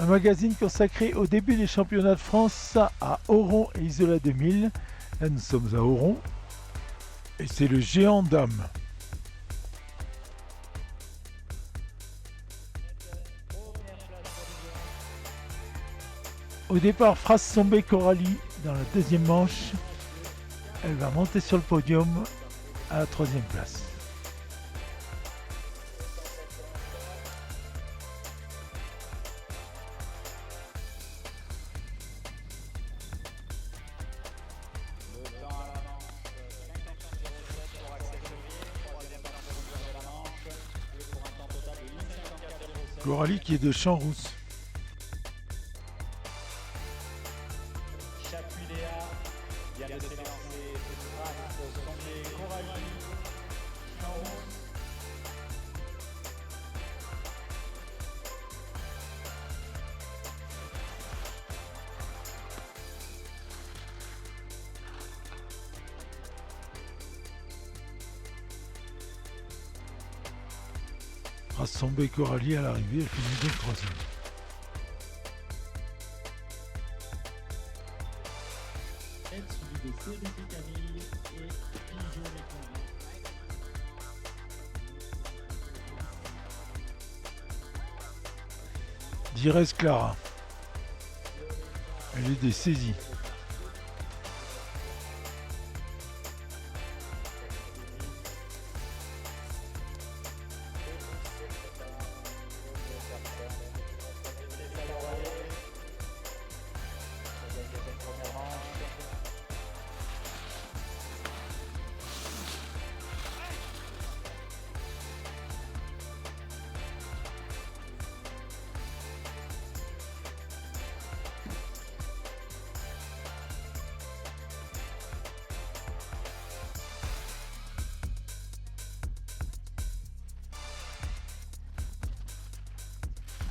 Un magazine consacré au début des championnats de France à Oron et Isola 2000. Là nous sommes à Oron et c'est le géant dame. Au départ, Frassombe Coralie dans la deuxième manche. Elle va monter sur le podium à la troisième place. Coralie qui est de Champs-Rousse. Chapuléa vient de s'élancer. Frassombe Coralie. Champs-Rousse. Frassombe Coralie à l'arrivée, elle finit donc troisième. Suivi de CBC Camille et Pigeon Mécanique. Dires Clara. Elle est des saisies.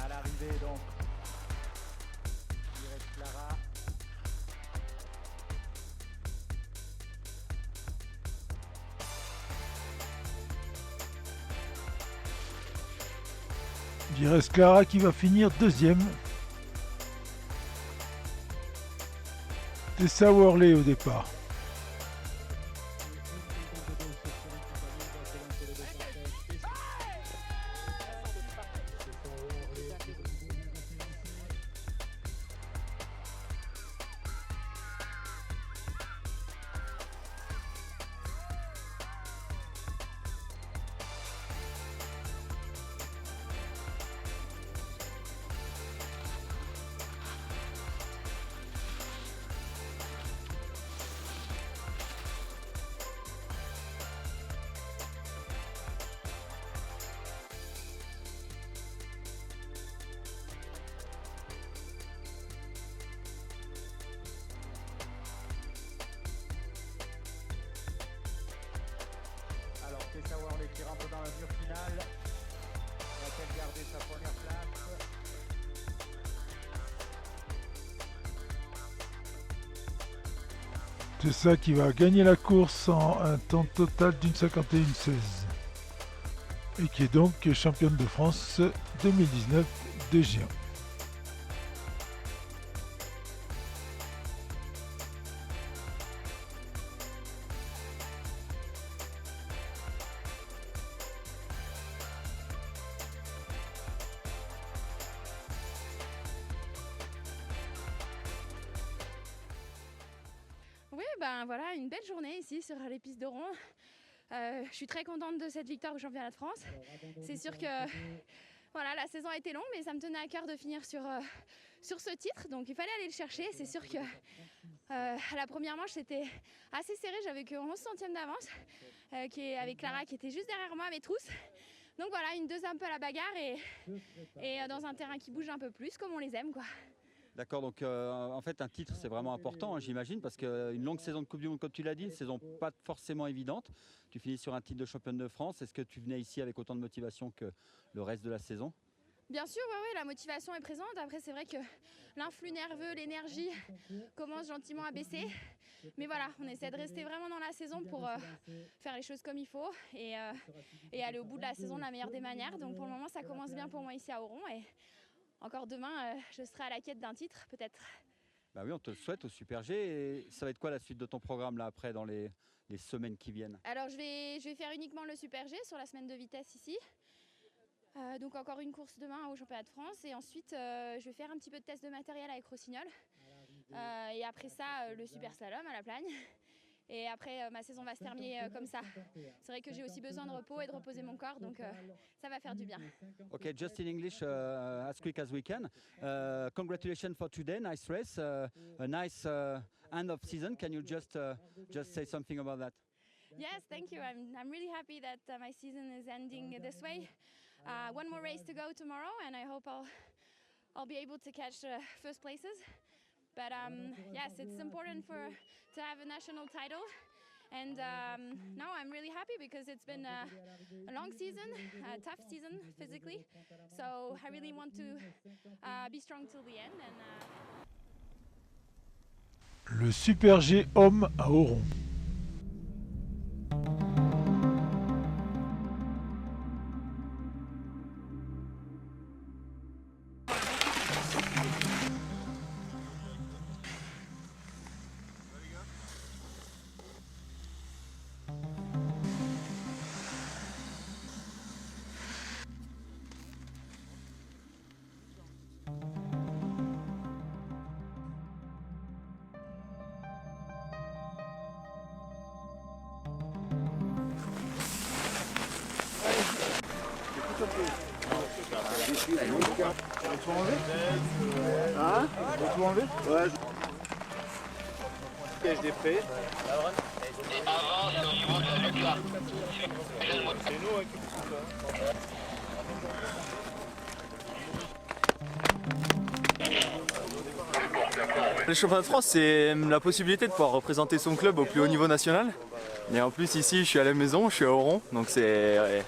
À l'arrivée donc, Dires Clara. Dires Clara qui va finir deuxième. Tessa Worley au départ. Alors Tessa Worley qui rentre dans la mur finale. Va-t-elle garder sa première place? Tessa qui va gagner la course en un temps total d'une 51-16. Et qui est donc championne de France 2019 de géant. Oui, ben voilà, une belle journée ici sur les pistes d'Oron. Je suis très contente de cette victoire au championnat de France. C'est sûr que voilà, la saison a été longue, mais ça me tenait à cœur de finir sur ce titre. Donc il fallait aller le chercher. C'est sûr que à la première manche, c'était assez serré. J'avais que 11 centièmes d'avance avec Clara qui était juste derrière moi à mes trousses. Donc voilà, une 2 un peu à la bagarre et dans un terrain qui bouge un peu plus, comme on les aime, quoi. D'accord, donc en fait un titre c'est vraiment important, hein, j'imagine, parce qu'une longue saison de Coupe du Monde, comme tu l'as dit, une saison pas forcément évidente. Tu finis sur un titre de championne de France. Est-ce que tu venais ici avec autant de motivation que le reste de la saison? Bien sûr, ouais, la motivation est présente. Après, c'est vrai que l'influx nerveux, l'énergie commence gentiment à baisser. Mais voilà, on essaie de rester vraiment dans la saison pour faire les choses comme il faut et aller au bout de la saison de la meilleure des manières. Donc pour le moment, ça commence bien pour moi ici à Oron. Et encore demain, je serai à la quête d'un titre, peut-être. Bah oui, on te le souhaite au Super G. Et ça va être quoi la suite de ton programme là après dans les semaines qui viennent? Alors je vais faire uniquement le Super G sur la semaine de vitesse ici. Donc encore une course demain au championnat de France et ensuite je vais faire un petit peu de test de matériel avec Rossignol et après ça le super slalom à la Plagne et après ma saison va se terminer comme ça. C'est vrai que j'ai aussi besoin de repos et de reposer mon corps donc ça va faire du bien. Okay, just in English as quick as we can. Congratulations for today, nice race, a nice end of season. Can you just say something about that? Yes, thank you. I'm really happy that my season is ending this way. One more race to go tomorrow, and I hope I'll be able to catch first places. But yes, it's important to have a national title. And now I'm really happy because it's been a long season, a tough season physically. So I really want to be strong till the end. And, Le Super G homme à Oron. Piège des prés. Le championnat de France, c'est la possibilité de pouvoir représenter son club au plus haut niveau national. Et en plus ici, je suis à la maison, je suis à Oron, donc c'est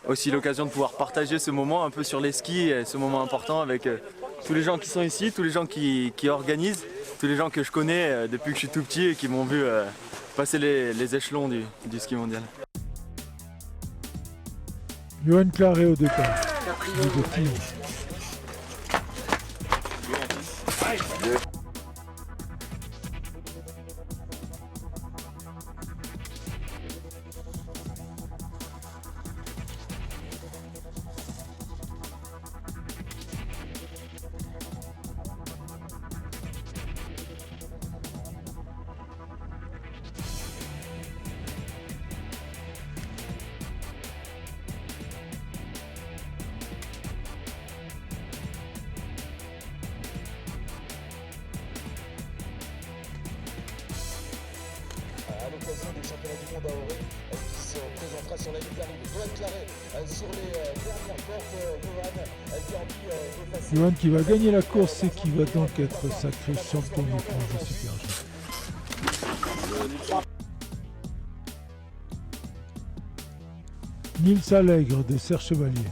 aussi l'occasion de pouvoir partager ce moment un peu sur les skis, ce moment important avec tous les gens qui sont ici, tous les gens qui organisent, tous les gens que je connais depuis que je suis tout petit et qui m'ont vu passer les échelons du ski mondial. Johan Claret au départ. À l'occasion des championnats du monde à Oron, qui se présentera sur la ligne d'arrivée. Johan Claret sur les dernières portes. Johan qui a envie de passer. Johan qui va gagner la course et qui va donc être sacré champion de France de Super G. Nils Allègre de Serre Chevalier.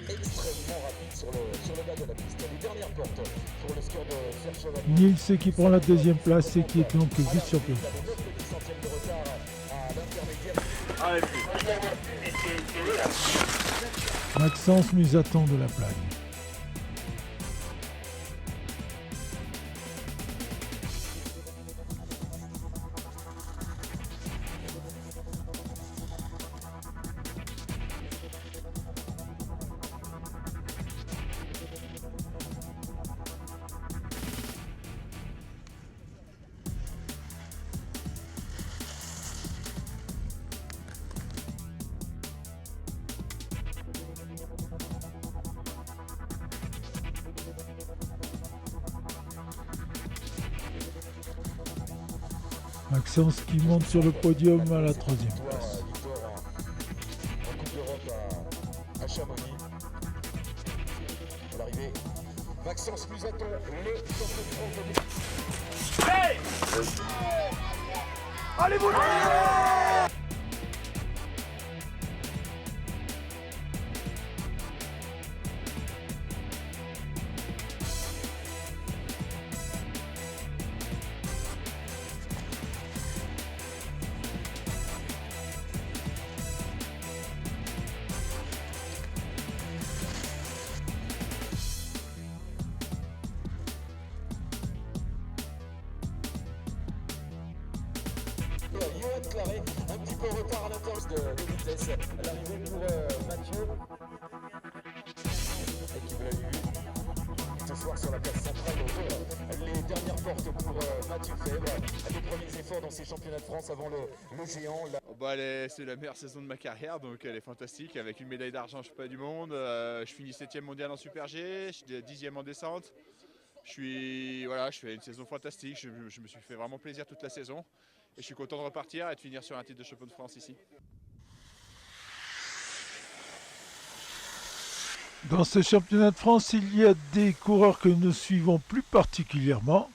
Extrêmement rapide sur le bas de la piste. Les dernières portes pour le skieur de Serre Chevalier. Nils qui prend la deuxième place et qui est donc vice-champion. Maxence Musaton de la Plagne. Maxence qui monte sur le podium à la troisième place. En Coupe d'Europe à Chamonix. À l'arrivée, Maxence Musaton, le champion de France. Johan Claret, un petit peu en retard à l'intérieur de vitesse. À l'arrivée pour Mathieu. Et qui veut la lui. Ce soir sur la place centrale, les dernières portes pour Mathieu Febvre. Les premiers efforts dans ces championnats de France avant le géant. C'est la meilleure saison de ma carrière, donc elle est fantastique. Avec une médaille d'argent championnat du monde, je finis 7e mondial en Super G, je suis 10e en descente. Je fais une saison fantastique, je me suis fait vraiment plaisir toute la saison. Et je suis content de repartir et de finir sur un titre de champion de France ici. Dans ce championnat de France, il y a des coureurs que nous suivons plus particulièrement.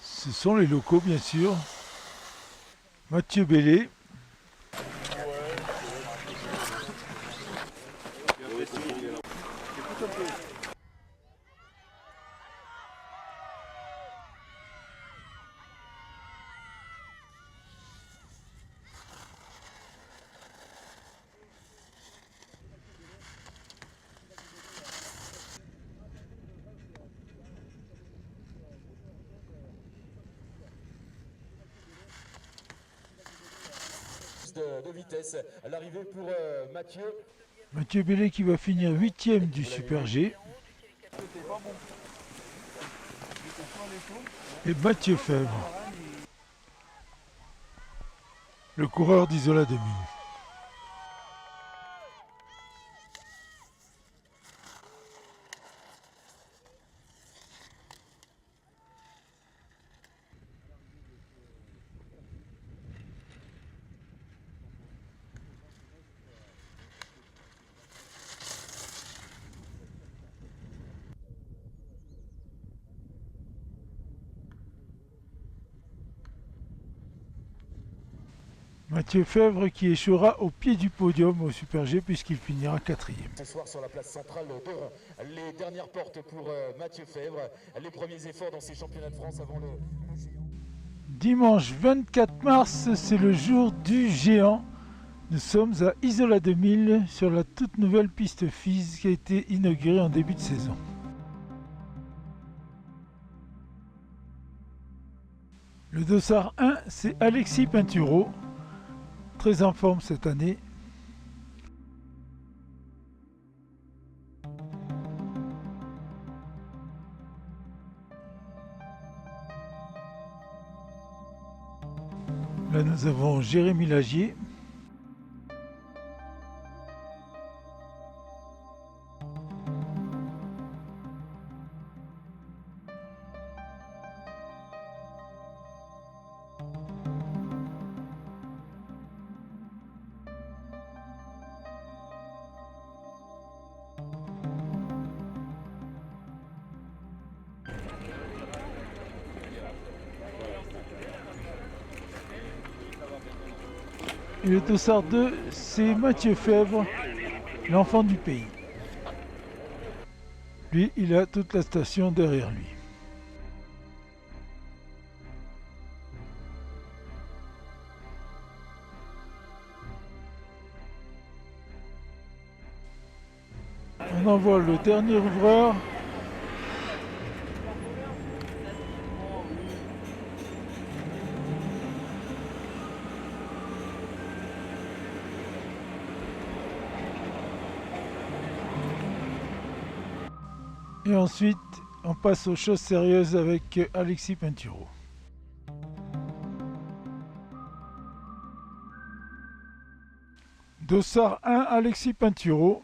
Ce sont les locaux, bien sûr. Mathieu Bellé. De vitesse à l'arrivée pour Mathieu. Mathieu Bellé qui va finir 8e du Super G. Et Mathieu Febvre, le coureur d'Isola 2000. Mathieu Febvre qui échouera au pied du podium au Super G puisqu'il finira 4e. Ce soir sur la place centrale de les dernières portes pour Mathieu Febvre. Les premiers efforts dans ces championnats de France avant le géant. Dimanche 24 mars, c'est le jour du géant. Nous sommes à Isola 2000 sur la toute nouvelle piste FIS qui a été inaugurée en début de saison. Le dossard 1, c'est Alexis Pinturo, très en forme cette année. Là, nous avons Jérémy Lagier. Et le dossard 2, c'est Mathieu Febvre, l'enfant du pays. Lui, il a toute la station derrière lui. On envoie le dernier ouvreur. Et ensuite, on passe aux choses sérieuses avec Alexis Pinturo. Dossard 1, Alexis Pinturo.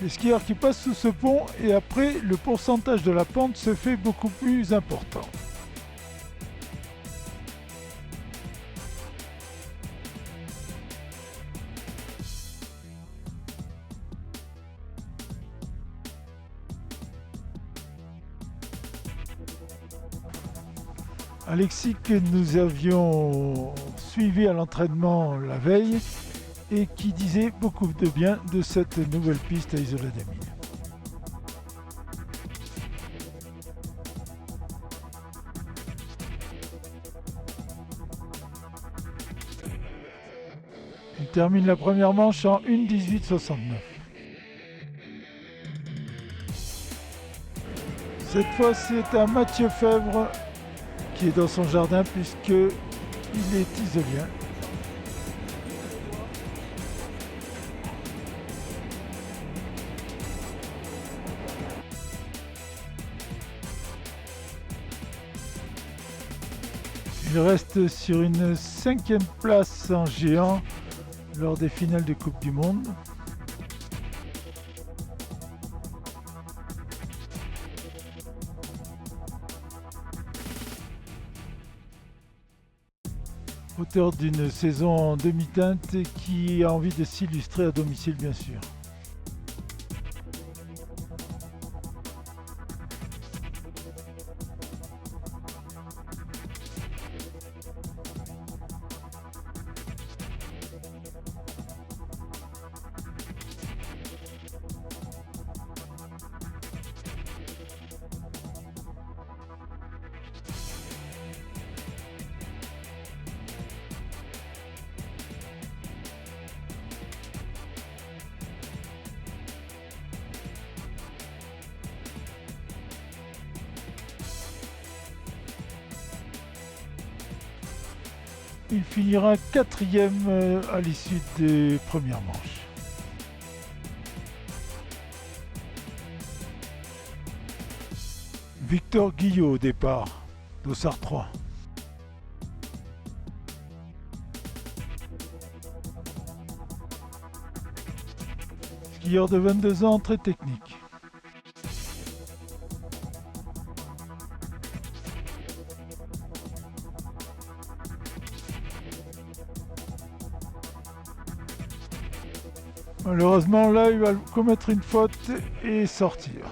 Les skieurs qui passent sous ce pont et après, le pourcentage de la pente se fait beaucoup plus important. Alexis, que nous avions suivi à l'entraînement la veille et qui disait beaucoup de bien de cette nouvelle piste à Isola-des-Mines. Il termine la première manche en 1:18,69. Cette fois, c'est à Mathieu Febvre qui est dans son jardin puisque il est isolien. Il reste sur une 5e place en géant lors des finales de Coupe du Monde. Auteur d'une saison en demi-teinte qui a envie de s'illustrer à domicile bien sûr. Il finira 4e à l'issue des premières manches. Victor Guillot au départ, Dossard 3. Skieur de 22 ans, très technique. Malheureusement, là, il va commettre une faute et sortir.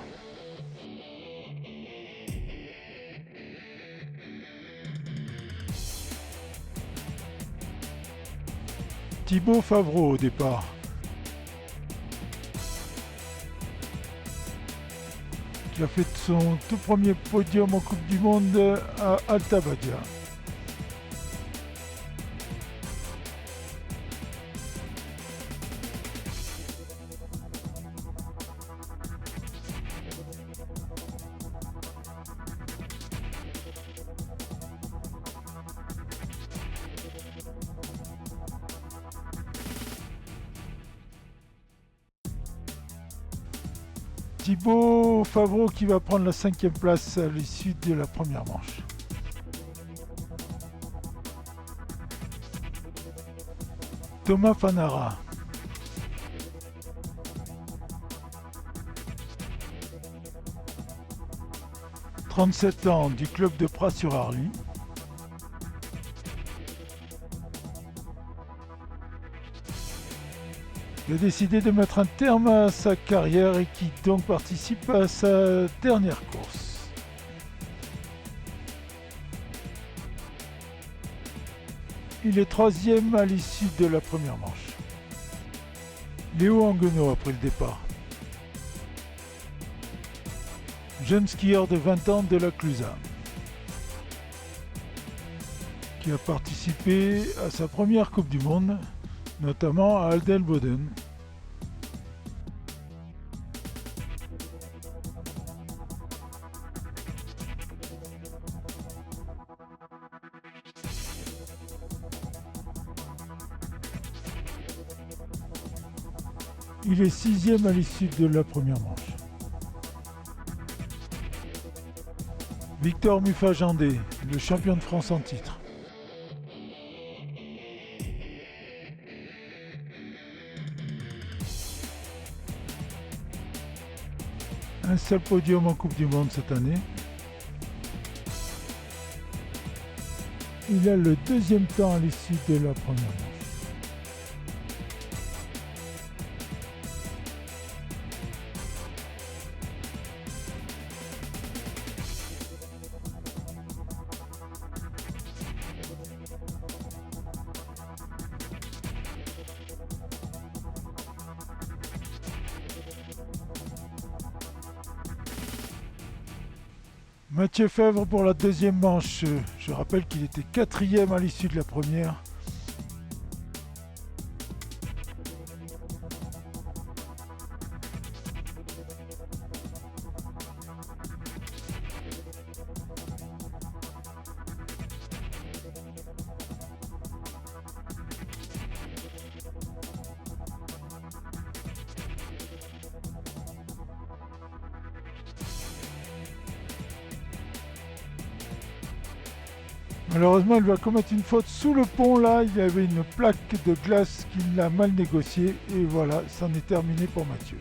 Thibaut Favreau au départ. Qui a fait son tout premier podium en Coupe du Monde à Alta Badia. Thibaut Favreau qui va prendre la 5e place à l'issue de la première manche. Thomas Fanara. « 37 ans du club de Pras-sur-Arly. Il a décidé de mettre un terme à sa carrière et qui donc participe à sa dernière course. Il est 3e à l'issue de la première manche. Léo Anguenot après le départ. Jeune skieur de 20 ans de la Clusaz, qui a participé à sa première Coupe du Monde, notamment à Adelboden. Il est 6e à l'issue de la première manche. Victor Mufajandé, le champion de France en titre. Un seul podium en Coupe du Monde cette année. Il a le deuxième temps à l'issue de la première manche. Mathieu Fèvre pour la deuxième manche. Je rappelle qu'il était 4e à l'issue de la première. Malheureusement, il va commettre une faute sous le pont. Là, il y avait une plaque de glace qu'il a mal négociée. Et voilà, c'en est terminé pour Mathieu.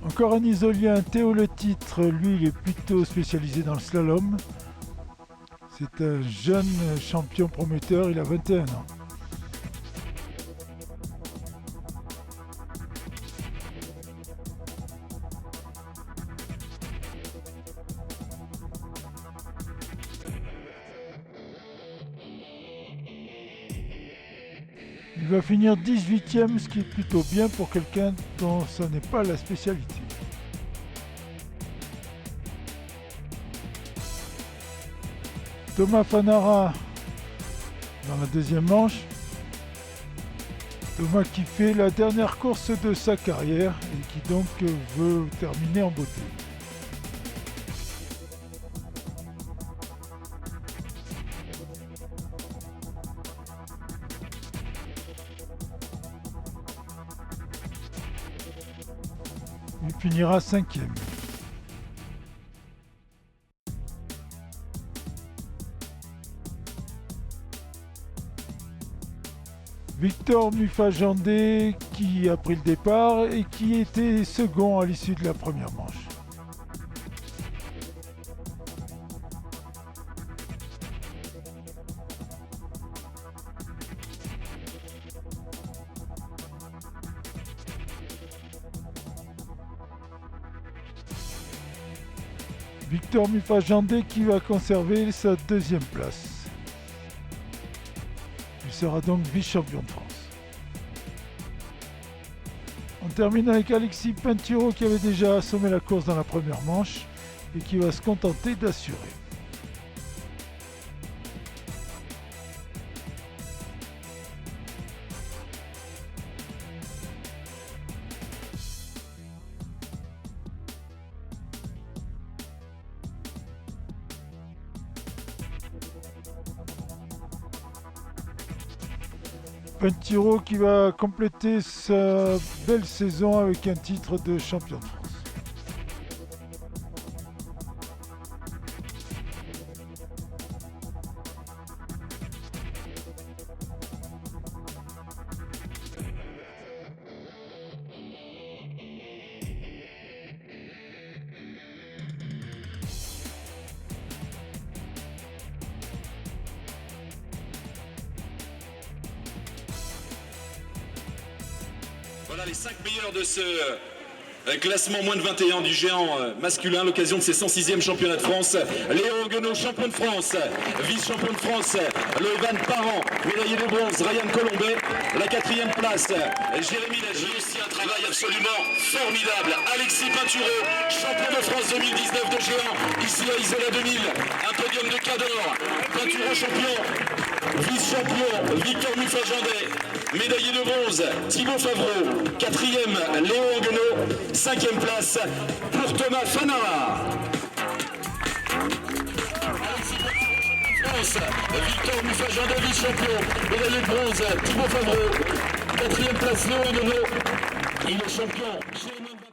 Encore un isolien, Théo Le Titre, lui il est plutôt spécialisé dans le slalom. C'est un jeune champion prometteur, il a 21 ans. Il va finir 18e, ce qui est plutôt bien pour quelqu'un dont ce n'est pas la spécialité. Thomas Fanara dans la deuxième manche. Thomas qui fait la dernière course de sa carrière et qui donc veut terminer en beauté. Il finira 5e. Victor Mufajandé qui a pris le départ et qui était second à l'issue de la première manche. Victor Mufajandé qui va conserver sa deuxième place. Il sera donc vice-champion de France. On termine avec Alexis Pinturo qui avait déjà assommé la course dans la première manche et qui va se contenter d'assurer. Pinturo qui va compléter sa belle saison avec un titre de champion de France. Voilà les 5 meilleurs de ce classement moins de 21 du géant masculin, à l'occasion de ses 106e championnats de France. Léo Guenot, champion de France, vice-champion de France, Loïvan Parent, médaillé de bronze, Ryan Colombet, la 4e place, Jérémy Lagy, aussi un travail absolument formidable. Alexis Pinturo, champion de France 2019 de géant, ici à Isola 2000, un podium de Cador, Pinturo champion, vice-champion, Victor Mufajandé, médaillé de bronze, Thibaut Favreau, 4e, Léo Guenot, 5e place pour Thomas Fanara. France. Victor Moufajan, vice-champion. Médaillé de bronze, Thibaut Favreau. 4e place, Léo Nono. Il est champion.